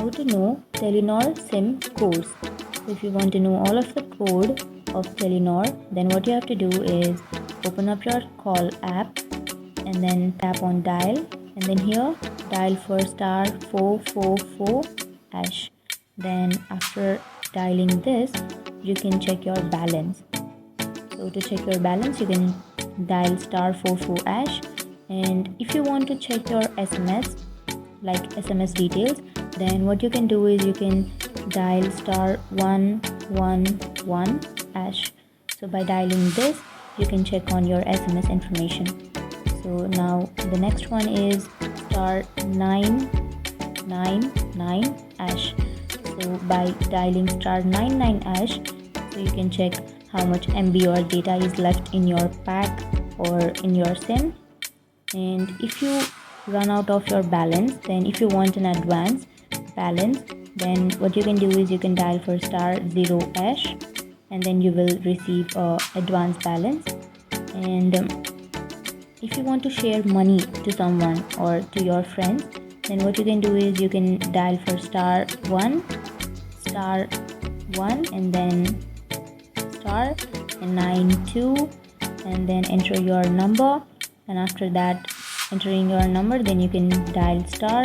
How to know Telenor SIM codes. So if you want to know all of the code of Telenor, then what you have to do is open up your call app and then tap on dial, and then here dial for star 444 hash. Then after dialing this, you can check your balance. So to check your balance, you can dial star 44 hash, and if you want to check your SMS, like SMS details, then what you can do is you can dial star 111 hash. So by dialing this, you can check on your SMS information. So now the next one is star 999 hash. So by dialing star 99 hash, so you can check how much MB or data is left in your pack or in your SIM. And if you run out of your balance, then if you want an advance balance, then what you can do is you can dial for star 0 hash, and then you will receive a advance balance. And if you want to share money to someone or to your friends, then what you can do is you can dial for star 1 and then star and 92, and then enter your number. And after that, entering your number, then you can dial star,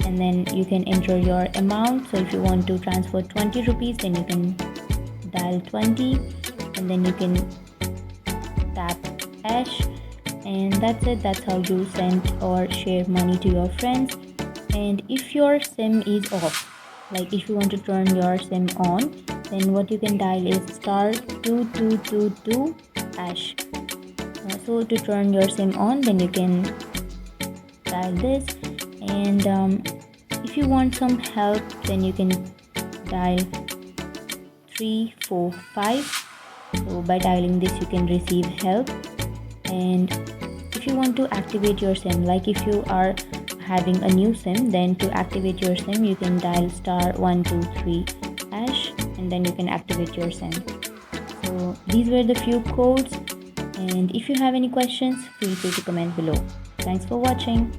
and then you can enter your amount. So if you want to transfer 20 rupees, then you can dial 20, and then you can tap hash, and that's it. That's how you send or share money to your friends. And if your SIM is off, like if you want to turn your SIM on, then what you can dial is star 2222 hash. So to turn your SIM on, then you can dial this. And if you want some help, then you can dial 345. So by dialing this, you can receive help. And if you want to activate your SIM, like if you are having a new SIM, then to activate your SIM, you can dial star 123 hash, and then you can activate your SIM. So these were the few codes, and if you have any questions, feel free to comment below. Thanks for watching.